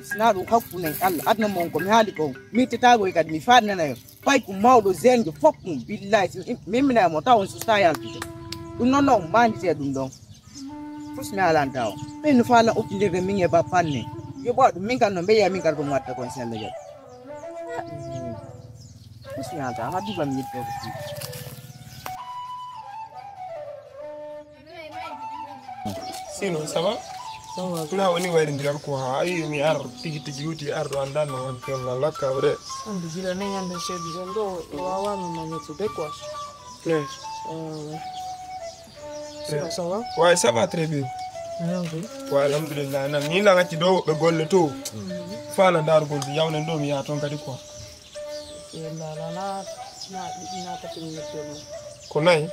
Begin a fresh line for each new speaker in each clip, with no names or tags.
Snadu hakuna Allah adna monko mi hali ko mi tetago ikad mi fadna na yo pai ku mawdo zenjo fokku billahi mimi na mo tawon su sta yal tito dum non non mandi te dum don fus mi ala ndaw min fala opinde mi nge ba panne yo bo dum min kan no be ya min kar ko matta ko sen la jot fus mi ala ha diba mi to
Sino, ça va? Ça va. Tu l'as on y va dire quoi? Aïe, mi ar, tigi uti ar do andano on fait la cabre.
On dit la nenga de chez Bizondo, wawa mama tu de quoi?
Ouais.
Ça va?
Ouais, ça va très bien. Ouais, alhamdulillah. Na ni la ngati do be golle to. Fa la dar gol bi yawne do mi ya ton kadi quoi.
Na ta tin to.
Ko nay?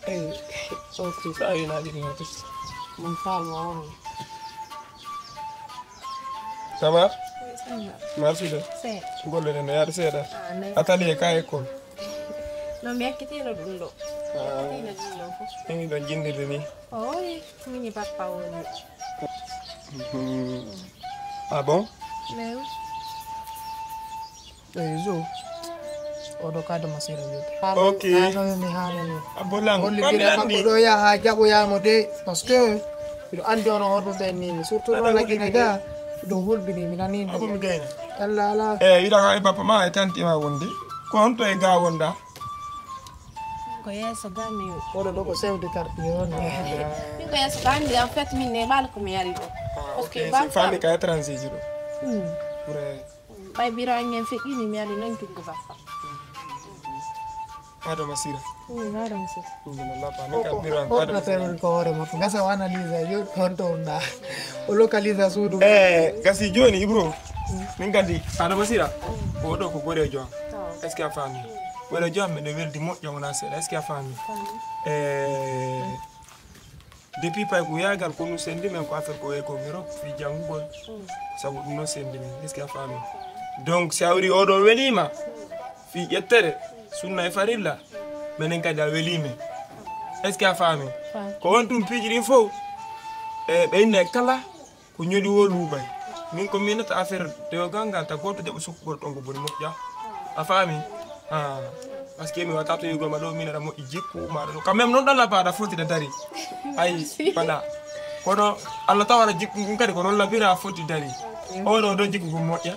Okay,
Ça y na di ngati.
mon femme.
Ça va?
Ça va.
Merci de.
C'est.
Golle ne ya seda. Atali ka école.
Non, mais qu'est-ce que tu as
Ni do jinde ni.
Oh, oui, ni papa
Ah bon?
Mais oui. Zo. Odo kada masira yote.
Okay.
Ni halani.
Abolang.
Only bila makodo ya hajabu ya mode parce que il andi ono hordo benni surtout no la gina da do holbi ni minani.
Abo mi gayna.
Allah Allah.
Ida ka papa ma e tanti ma wonde. Ko on to e ga wonda.
Ko yeso gami
Odo do ko sew de carte yon.
ko yeso gami en fait min ne bal ko mi yari do
Okay, c'est famille ka étranger jiro. Pour
bay biro ngen fe ni mi yari nan tugo fa
Ado masira.
ngara muso
Allah pa ne ka biro an
Odo ter ko ore ma ngasa wana liza yo tonto nda. O localiza sudu.
Gasi joni ibro. Min gadi ado masira. Odo ko gore jo. Est-ce que a famille? Gore jo me de weldi mo jona se. Est-ce que a famille? Depuis pas ko yagal ko nu sendi men ko affaire ko e ko miro fi jangol. Sabu no sendi men. Est-ce que a famille? Donc sawri odo welima fi yettere sunna e farilla menen kadi a welime. Est-ce que a famille? Ko on tum piji din fo be inde kala ko nyodi wo lubay min ko minata affaire de gangal ta goto de sukko don go boni mokja a famille parce que mi wata to yugo ma do minata mo jikku ma do quand même non dalla pa da foti da dari ay bala kono alla tawara jikku ngadi ko non la bira foti dari o do jikku ko mokja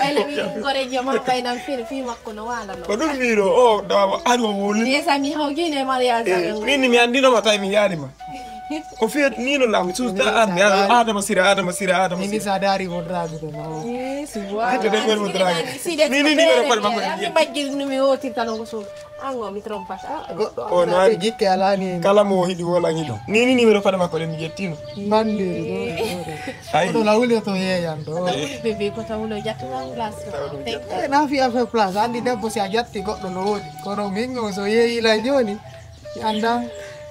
ay la mi gore jama bay nan fi makko no wala no
ko dum biro da ado woni
yesa mi hawgine mariage
min mi andino ma tay mi yaari ma ko fiat nino la mi susta armi adama sira
Ini sadari modrago do no.
si wa
de gol modrago ni mi ko ma ko
mi bagil no mi oti talon ko so ango mi trompa
o no ari
Gikke alani.
kala mo hidi wala ngido ni numero fada makko le mi jettino
Mande.
ay
Odo la wuli to ye yando.
bebe ko tawulo jattu place
Na fi afa place andi debbo si a jatti goddo no wodi. Kono mingo so yeyi la joni. Anda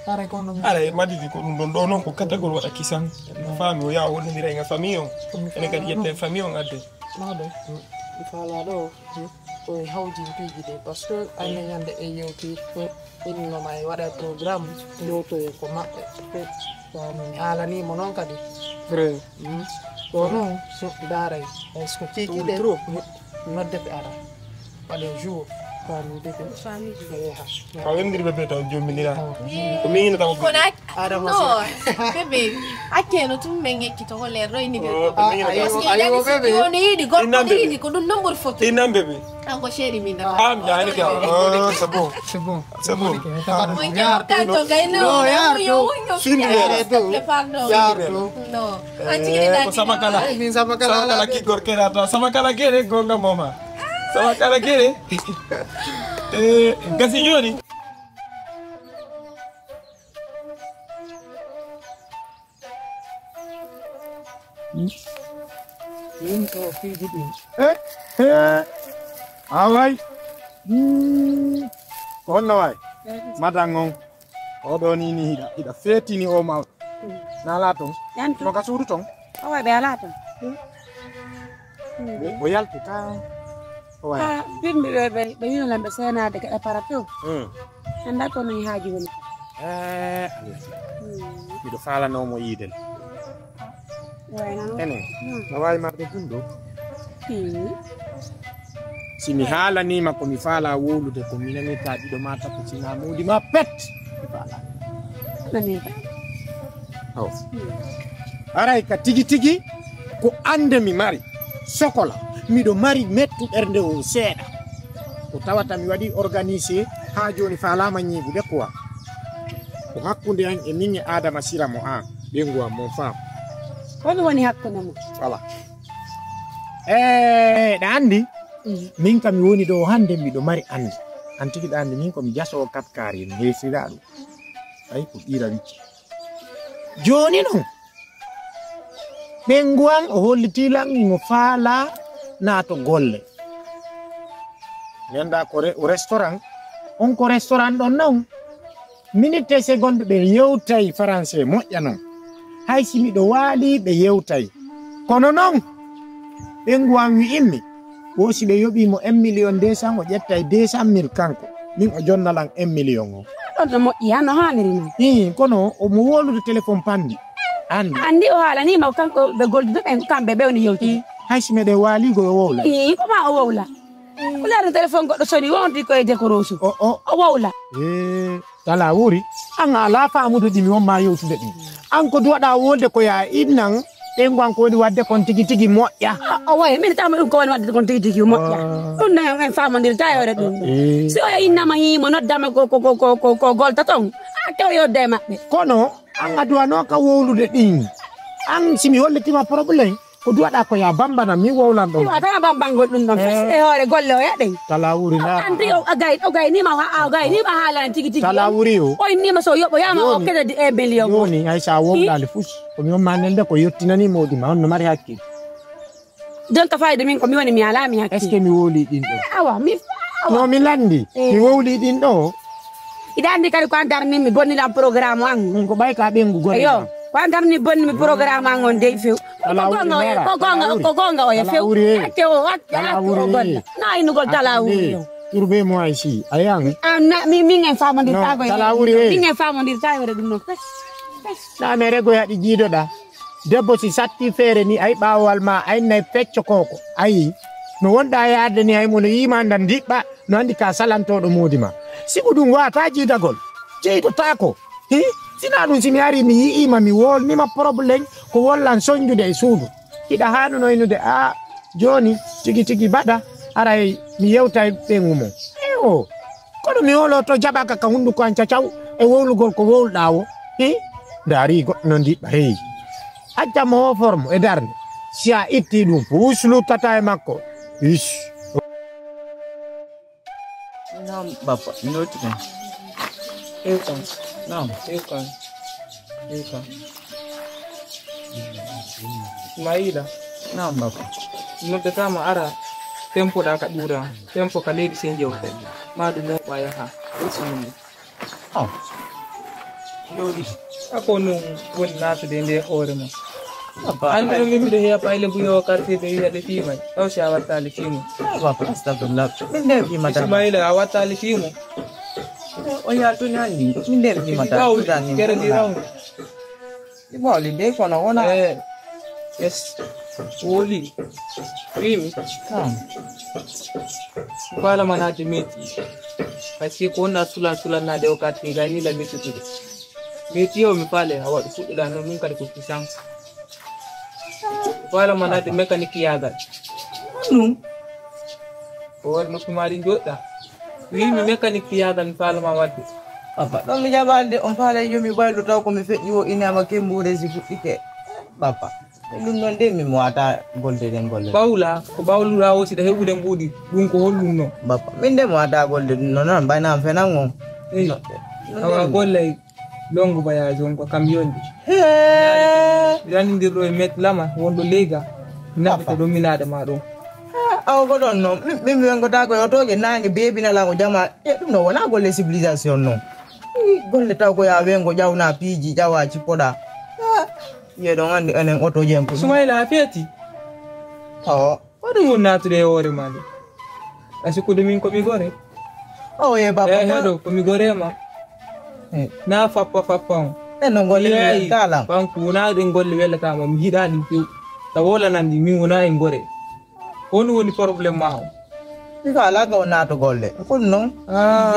Para kono.
Ala madidi ko dum don non ko katagol wada kisan fami o ya woni dire nga famille on ene kadi yette famille on adde
Nado. Ifala do. O hawji piji de parce que ane yande e yewti ko ini no mai wada program ndoto e ko mabbe pe fami ala ni mo non kadi
vrai
ko no so dara e sko tiki de nodde be ara wala jour fami de
famille
ka wendir bebe taw jommi dira ko mi ngi taw
ko nak
Adam
no bebe akeno tum menge kito ko le roy ni be
ayo bebe
ni di gorko ni ko dum number photo
inam bebe
ango chéri min da
am jaani ka c'est bon
c'est bon
mo kanto gaino yo
fini
le pardon no anti
ko sama kala
min sama kala
ki gor kera to sama kala kere gonga moma sama kala kere gasi joni
Awai. Kono wai. Madangong. Odo ni ida feti ni o ma. Na lato.
Yantu.
No kasuru tong.
Awai be alato.
O yalti ka. Awai.
Ah, bimbi be yino lambe sena de aparato. Anda to no haji woni.
miɗo falanomo yiidel
wayna
enen no wawi marde ɗum ɗo si mi haalanima komi faala wowlude ko mi nanirta ɗiɗo ma tappo sina muudi ma pet mi faala aw aray ka tigi tigi ko ande mi mari sokola miɗo mari mettu ɓernde o seeɗa o tawata mi waɗi organisé ha joni falama ñiibude quoi ko hakkude an e min e adama sira mo an ɓengu am mon fam
hono woni hakkunde mo
voilà ɗa andi min kam mi woni ɗo hande miɗo mari andi an tigi ɗa andi min komi jasowo katkari en heesira ɗum ay ko ɓira wicce joni noon ɓengu an o hollitilan imo faala naato golle ganda ko restaurant on ko restaurant ɗon non minute seconde ɓe yewtay français moƴƴa noon hay si miɗo waali ɓe yewtay kono noon ɓengu an wi immi wosi ɓe yoɓimo 1 million 200 o ƴettay 200 000 kanko min o jonnalan 1 million o
ɗon no moƴƴi ha no haniri noon
kono omo wolude téléphone pandi
andi o haalanima kanko ɓe goldude ɓen kamɓe ɓewni yewti
hay si meɗe waaligo o wowla
koma o wowla ko laare téléphone goɗɗo soni wonti koye décoration o wowla
tala wuri an ala faamude ɗimi wonma yewtude ɗum an ko duwaɗa wolde ko ya innan ɓengu an ko woni wadde kon tigi tigi moƴƴa
o wayi min tama ɗum ko woni wadde kon tigi tigi moƴƴa ɗum ne en famodir tawore ɗum si o innama himo noddama ko golta ton a kew yodde e maɓɓe
kono an a duwano ka wowlude ɗin an simi hollitima probléme ko duwaɗa ko ya bambana mi wowlan ɗon
tama bambangol ɗum ɗon e hoore golle o yaɗen
tala wuri
andi o gaynima haalana tigi tigi
tala wuri o
innima so yoɓo yama o kededi 1 million
joni hay sa wowlali fus komi wonmanelde ko yettinani moɗima on no mari hakkille
jonta fayde min komi woni mi alami hakkille
est ce que mi wowli ɗin ɗo
awa
no mi landi mi wowli ɗin ɗo
iɗa andi kadi ko an darnimi bonnilam programme an
min ko ɓay ka ɓengu golle
ko an darni bonnimi programme an on dey few ko gonga o ya few hakke o golla na innugol tala wuri
turbe mo ay si ayan
min en famodirtago
tala wuri
min en famodirtagore ɗum noon
na mere go yaɗi jiidoɗa debbo si satti feere ni ay ɓawwal ma ay nay fecco koko ayi no wonɗa yaade ni hay mono yima ndan diɓɓa no andi ka salantoɗo moodi ma sigo ɗum wata jiidagol jeydotako sina ɗum simi ari mi yi'ima mi wolnima probléme ko wollan soñjude e suudu hiɗa hanunoynude a joni tigi tigi baɗa aray mi yewta ɓengu mo o kono mi wolo to jaɓaka ka hunduko an cacaw e wowlugol ko wowluɗa o ndaari goɗɗo no ndiɓɓa heyi accamo o forme e darde si a itti ɗum puslutata e makko is
Naam Bapak, minoti kan?
Ekan.
Naam.
Ekan. Maila.
Naam Bapak.
Nodde kama ara tempo da ka ɗura tempo ka leydi sen jewte ma ɗum moɓa yaha bismillah jooɗi ako non woni natude nde hoore ma andi no mimiɗo heeya payle buyowo quartier ɓe wiyaɗe fimay taw si a wattali fimo
Astagfirullah. Min nder fimata.
ismaila a wattali fimo
O yaltoni handi. Min nder fimata.
bawɗi kere ndi rawde
Bawli de kono wona.
yes woli fimi
Naam.
bala manade meti par ce que ko wonna sulanade o quartier gay ni la mettude meti o mi faale a waɗa fuɗɗuɗa noon min kadi ko puissance bala manade mécanique yagal
Ɗum.
o waɗi noppi maɗi joɗɗa wimi mécanique yagal mi faalama wadde
Papa, ɗon mi jaɓande on faala jomi ɓaylo taw komi feƴƴi o inama kembure si fuɗɗike. Papa, ɗum noon de min wata golde den golle.
bawla ko bawlura o siɗa heɓude mbuuɗi ɗum ko holɗum noon
Papa, min de mi wata golde ɗum noon noon mbaynam fenan on.
eyi awa gollay longue voyage on ko camion ɗi yandidirɗo e met lama wonɗo leyga naɓata ɗo minade ma ɗon
Aw ko ɗon noon min mi wengota ko yotoje nangue bebinala ko jama ɗum no wona golle civilisation noon. Golle taw ko ya wengo ƴawna piiji ƴawa cippoɗa. Yeɗon andi enen otoje en ko.
sumayla a feeti waɗum won natude e hoore ma nde a sikkude min komi gore
O ye papa.
e heɗo komi gorema na fappa on
non golle mi tala
banku na den golle wela ta ma mi hida din fi tawola nan di mi wona en gore on woni problème ma o
mi fala ko na to golle ko non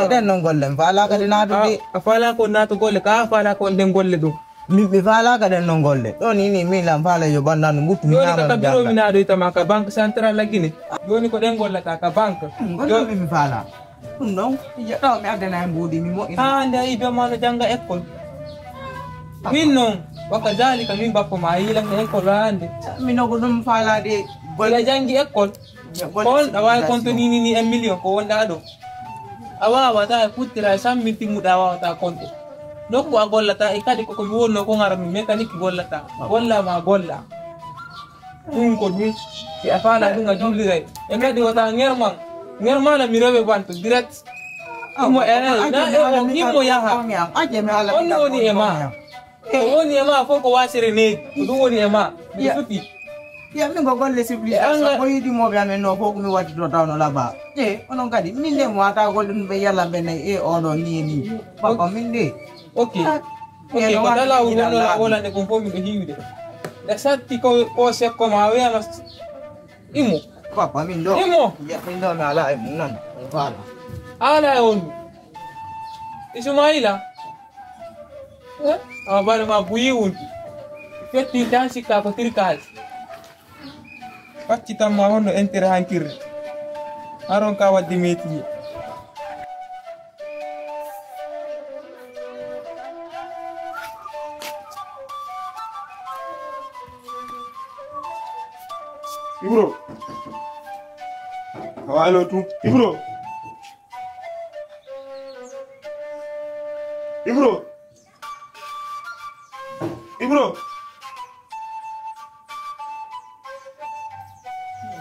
den non golle fala ka de na to de
fala ko na to golle ka fala ko den golle do
mi fala ka den non golle do ni mi la fala yo banda no mutu mi na
ka biro mi na do tama ka banque centrale la Guinée doni ko den golle ta ka banque
do mi fala non ya to mi adana mbudi mi mo
nda ibe ma la janga école min non wakadhalika min bappo ma yilang na école ande
mi no ko dum fala de
golle jangi école kon dawa konto ni 1 million ko wonda do awa wata kutira samminti mudawa wata konto nokku a gollata e kadi ko mi wonno ko ngara mi mécanique gollata golla ma golla dum ko dum ci afala dunga julire e kadi wata ngerman la mi rewe bantu direct mo mo yaha on woni e ma woni e ma foko wasire ne dum woni e ma mi futi
ya mi go golle sibli ko yidi mo be amen no foko mi wati do tawno laba onon kadi min de mo ata golle be yalla be ne ono ni papa min de
okay ko dala wono la wala ne ko fomi do hiwde da satti ko se ko ma we ala imo
papa min do
imo
ya min do na ala mun nan fala
ala on Ismaila abale ma buyi wunti fetti tansi ka ko tirkal pacci tam ma hono entere hankir aron ka waddi meti
Ibro halo tu Ibro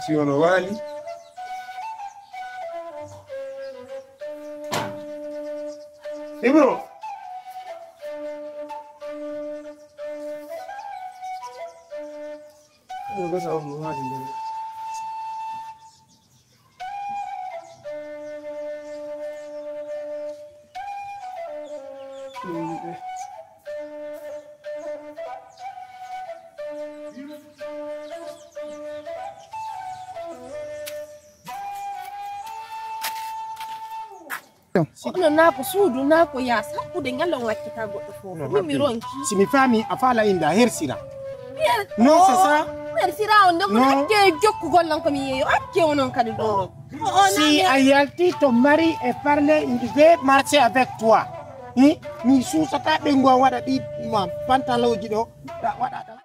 si ono wali Ibro Go sa ono wali
Ono napo sudu napo ya sapu de ngalo wakita goddo fofo mi ronki
si mi fami afala inda hersira non c'est ça
hersira on do akke jokku gollan ko mi yeyo akke onon kadi do
si ayalti to mari et parler il veut marcher avec toi mi sous sata be ngo wada di pantalon ji do wada